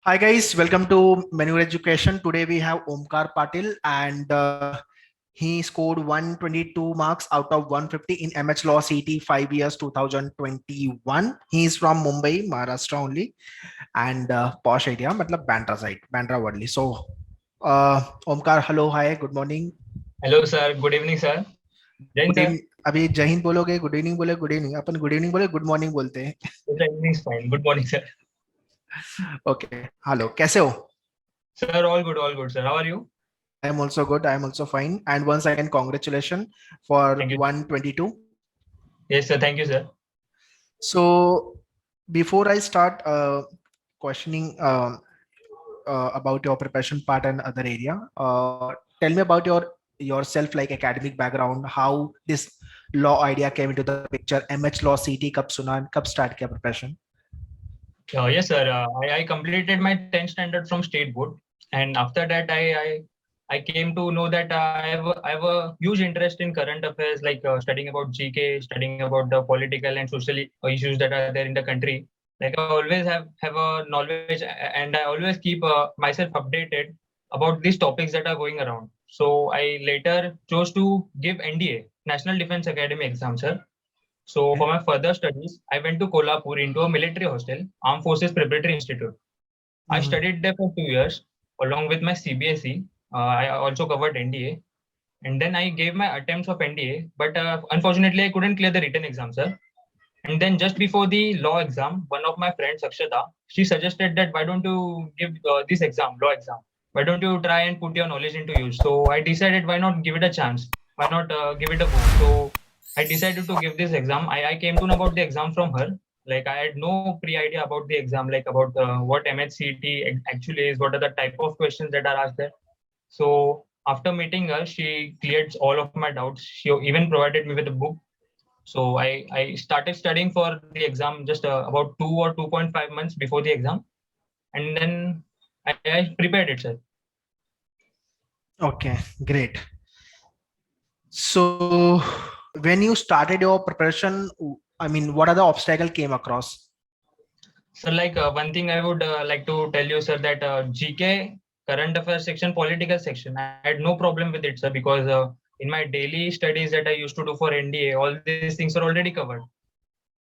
Hi guys, welcome to Manoeuvre Education. Today we have Omkar Patil and he scored 122 marks out of 150 in MH Law CT 5 years 2021. He is from Mumbai, Maharashtra only and posh area, matlab Bandra side, Bandra only. So Omkar, hello, hi, good morning. Hello, sir. Good evening, sir. Jain, good sir. Evening अभी जय हिंद बोलोगे good evening बोले good evening अपन good evening बोले good morning बोलते हैं Good evening is fine. Good morning, sir. Okay hello कैसे हो Sir, all good, sir. How are you? I am also good. I am also fine. And once again, congratulations for Thank you. 122. Yes, sir. Thank you, sir. So before I start questioning about your preparation part and other area, tell me about yourself, like academic background, how this law idea came into the picture. MH Law CT कब सुना, कब start किया preparation? Yes, sir. I completed my 10th standard from state board, and after that, I came to know that I have a huge interest in current affairs, like studying about GK, studying about the political and social issues that are there in the country. Like I always have a knowledge, and I always keep myself updated about these topics that are going around. So I later chose to give NDA, National Defense Academy exam, sir. So for Okay. my further studies, I went to Kolhapur into a military hostel, Armed Forces Preparatory Institute. I Mhm. studied there for 2 years along with my CBSE. I also covered NDA, and then I gave my attempts of NDA, but unfortunately I couldn't clear the written exam, sir. And then just before the law exam, one of my friends, Akshata, she suggested that why don't you give this exam, law exam? Why don't you try and put your knowledge into use? So I decided why not give it a chance? Why not give it a go? So I decided to give this exam. I came to know about the exam from her. Like I had no pre-idea about the exam, like about what MHCET actually is, what are the type of questions that are asked there. So after meeting her, she cleared all of my doubts. She even provided me with a book, so I started studying for the exam just about 2 or 2.5 months before the exam, and then I prepared it, sir. Okay, great. So when you started your preparation, I mean, what are the obstacle came across? So like one thing I would like to tell you, sir, that GK, current affairs section, political section, I had no problem with it, sir, because in my daily studies that I used to do for NDA, all these things are already covered.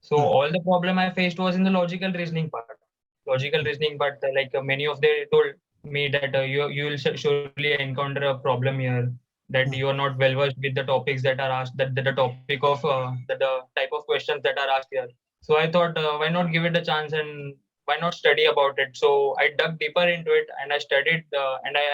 So Hmm. all the problem I faced was in the logical reasoning part. Logical reasoning, but like many of they told me that you will surely encounter a problem here, that you are Hmm. not well versed with the topics that are asked, that the topic of the type of questions that are asked here. So I thought, why not give it a chance and why not study about it? So I dug deeper into it and I studied, and I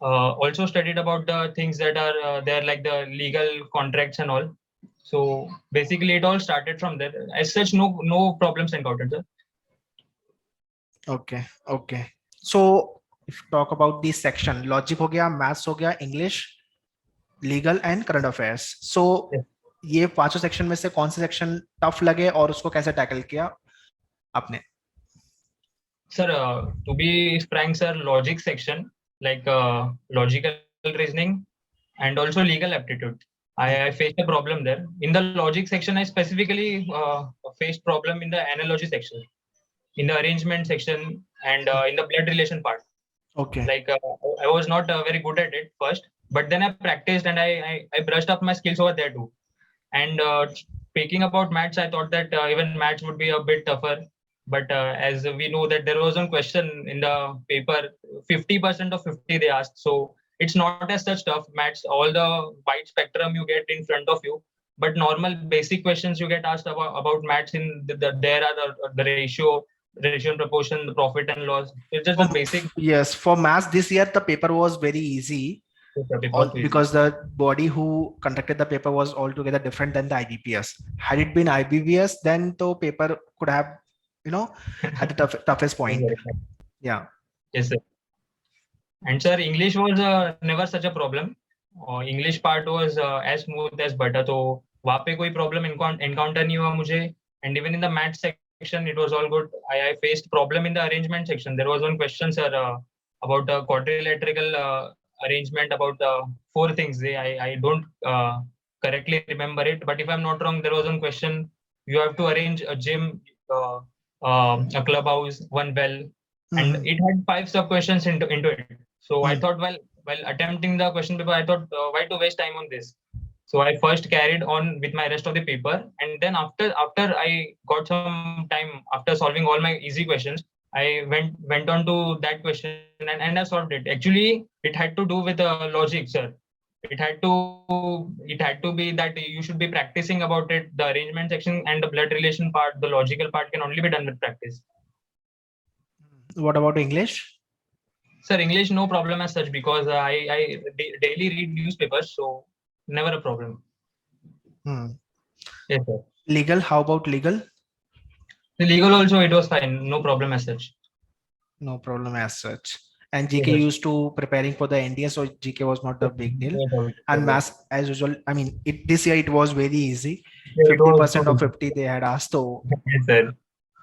also studied about the things that are there, like the legal contracts and all. So basically, it all started from there. As such, no problems encountered, sir. Okay, okay. So if you talk about this section, logic हो गया, maths हो गया, English, legal and current affairs. So ये पांचों section में से कौन से सेक्शन टफ लगे और उसको कैसे टैकल किया आपने? Sir, to be frank, sir, logic section, like logical reasoning and also legal aptitude, I faced a problem there. In the logic section, I specifically faced problem in the analogy section, in the arrangement section, and in the blood relation part. Okay. Like I was not very good at it first, but then I practiced and I brushed up my skills over there too. And speaking about maths, I thought that even maths would be a bit tougher. But as we know that there was one question in the paper, 50% of 50 they asked. So it's not as such tough maths. All the wide spectrum you get in front of you. But normal basic questions you get asked about maths in there are the ratio and proportion, the profit and loss. It's just the basic Yes, for maths this year the paper was very easy. paper All quiz. because the body who conducted the paper was altogether different than the IBPS. Had it been IBPS, then the paper could have, had the toughest point. Yeah. Yes, sir. And sir, English was never such a problem. English part was as smooth as butter. तो वहाँ पे कोई problem encounter नहीं हुआ मुझे. And even in the math section, it was all good. I faced problem in the arrangement section. There was one question, sir, about the quadrilateral arrangement, about four things. I don't correctly remember it, but if I'm not wrong, there was one question. You have to arrange a gym, a clubhouse, one well, and Mhm. it had 5 sub-questions into it. So I Mhm. thought, while attempting the question paper, I thought, why to waste time on this? So I first carried on with my rest of the paper, and then after I got some time after solving all my easy questions, I went on to that question, and I solved it. Actually, it had to do with logic, sir. It had to be that you should be practicing about it. The arrangement section and the blood relation part, the logical part can only be done with practice. What about English? Sir, English no problem as such because I daily read newspapers, so never a problem. Hmm. Yes, sir. Legal, how about legal? The legal also it was fine, no problem as such. No problem as such. And Yes, GK sir. used to preparing for the NDA, so GK was not the big deal. Yes, sir. And maths, as usual, I mean, this year it was very easy. It was 50% of 50 they had asked. So, yes, sir.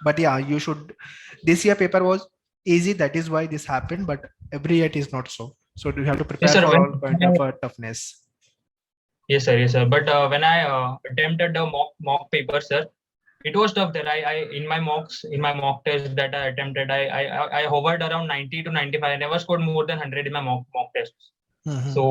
but yeah, you should. This year paper was easy. That is why this happened. But every year it is not so. So you have to Yes, prepare sir. for all kind of toughness. Yes, sir. Yes, sir. But when I attempted the mock paper, sir, it was tough there. I in my mock test that I attempted, I hovered around 90 to 95. I never scored more than 100 in my mock tests. Mhm. So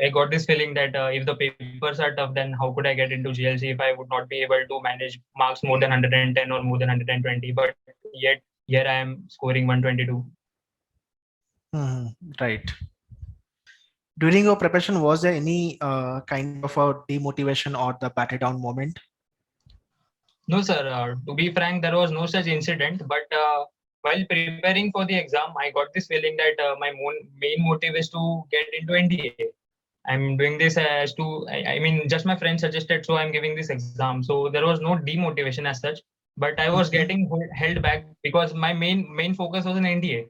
I got this feeling that if the papers are tough, then how could I get into GLC if I would not be able to manage marks more than 110 or more than 120? But yet here I am scoring 122. Mhm. Right. During your preparation, was there any kind of a demotivation or the batter down moment? No, sir. To be frank, there was no such incident. But while preparing for the exam, I got this feeling that my main motive is to get into NDA. I'm doing this as to, I mean, just my friend suggested, so I'm giving this exam. So there was no demotivation as such, but I was Mhm. getting held back because my main focus was in NDA.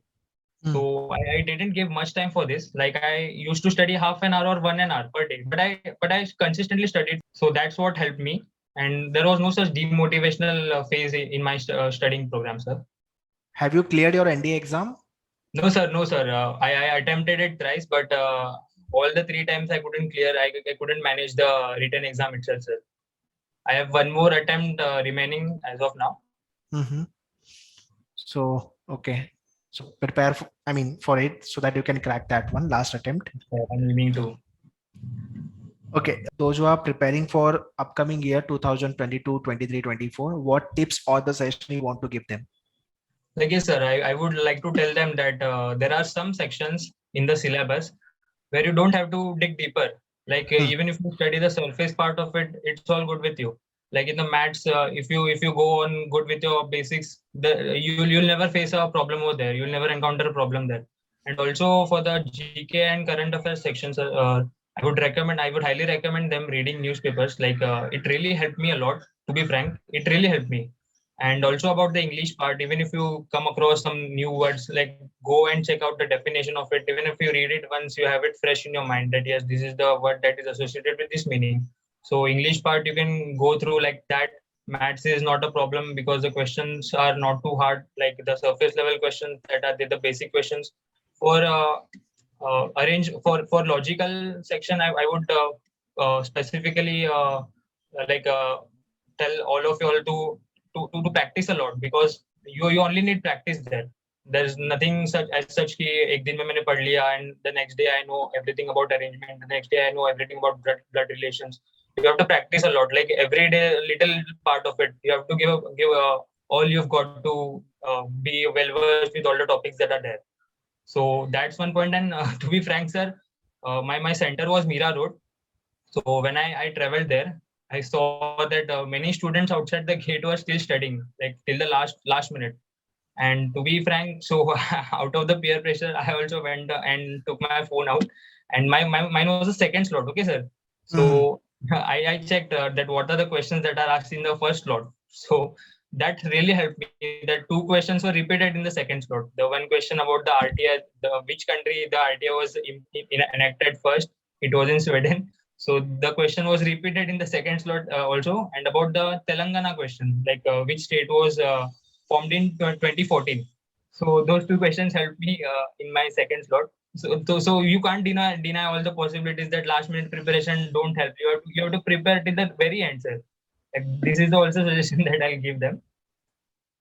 Mm. So I didn't give much time for this. Like I used to study half an hour or 1 hour per day, but I consistently studied. So that's what helped me. And there was no such demotivational phase in my studying program, sir. Have you cleared your NDA exam? No, sir. No, sir. I attempted it thrice, but all the 3 times I couldn't clear. I couldn't manage the written exam itself, sir. I have one more attempt remaining as of now. Mhm. So, okay. So prepare for, I mean, for it so that you can crack that one last attempt. I'm aiming to. Okay. Those who are preparing for upcoming year 2022, 23, 24, what tips or the session you want to give them? Like yes, sir. I would like to tell them that there are some sections in the syllabus where you don't have to dig deeper. Like Hmm. even if you study the surface part of it, it's all good with you. Like in the maths, if you go on good with your basics, you'll never face a problem over there. You'll never encounter a problem there. And also for the GK and current affairs sections, I would highly recommend them reading newspapers. Like it really helped me a lot. To be frank, it really helped me. And also about the English part, even if you come across some new words, like go and check out the definition of it. Even if you read it once, you have it fresh in your mind that yes, this is the word that is associated with this meaning. So English part you can go through like that. Maths is not a problem because the questions are not too hard, like the surface level questions that are the basic questions. For arrange for logical section, I would specifically like tell all of you all to practice a lot because you only need practice there. There's nothing such as such कि एक दिन में मैंने पढ़ लिया and the next day I know everything about arrangement, the next day I know everything about blood relations. You have to practice a lot, like every day little part of it you have to give all you've got to be well versed with all the topics that are there. So that's one point. And to be frank, sir, my center was Mira Road. So when I traveled there, I saw that many students outside the gate were still studying, like till the last minute. And to be frank, so out of the peer pressure, I also went and took my phone out, and mine was the second slot. Okay, sir. Mhm. So I checked that what are the questions that are asked in the first slot. So that really helped me. That two questions were repeated in the second slot. The one question about the RTI, which country the RTI was enacted first, it was in Sweden. So the question was repeated in the second slot also, and about the Telangana question, like which state was formed in 2014. So those two questions helped me in my second slot. So you can't deny all the possibilities that last minute preparation don't help. You have to prepare till the very end, sir. Like, this is the also suggestion that I'll give them.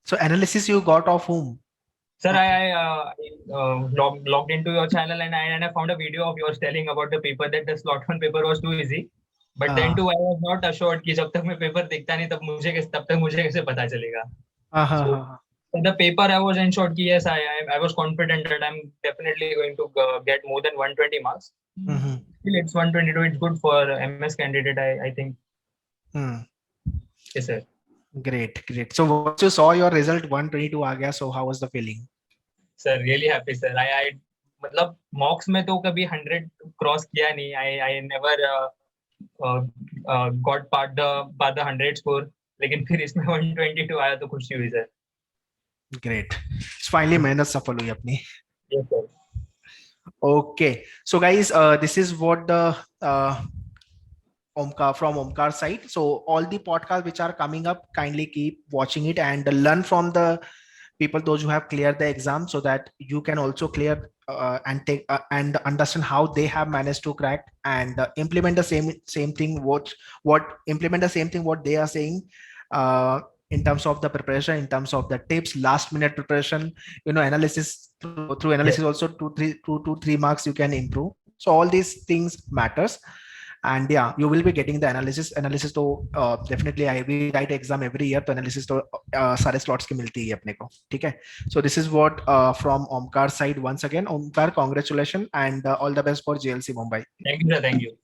So analysis you got of whom? Sir, logged into your channel and I found a video of yours telling about the paper that the slot one paper was too easy. But then too, I was not assured कि जब तक मैं paper देखता नहीं तब तक मुझे कैसे पता चलेगा. So the paper I was ensured कि yes, I was confident that I'm definitely going to get more than 120 marks. Still, it's 122. It's good for MS candidate. I think. Yes, sir. Great. So once you saw your result 122 आ गया, so how was the feeling? Sir, really happy, sir. I मतलब mocks में तो कभी 100 cross किया नहीं. I never got part the 100 score. लेकिन फिर इसमें 122 आया तो खुशी हुई, sir. Great. So finally मेहनत सफल हुई अपनी. Yes, sir. Okay. So guys, this is what the Omkar from Omkar side. So all the podcasts which are coming up, kindly keep watching it and learn from the people, those who have cleared the exam, so that you can also clear and take and understand how they have managed to crack and implement the same thing. Implement the same thing what they are saying in terms of the preparation, in terms of the tips, last minute preparation, analysis through analysis. Yes. Also 2-3 marks you can improve. So all these things matters. And yeah, you will be getting the analysis तो definitely I will write exam every year, तो analysis तो सारे slots की मिलती है अपने को, ठीक है. So this is what from Omkar side. Once again, Omkar, congratulations and all the best for JLC Mumbai. Thank you, sir. Thank you.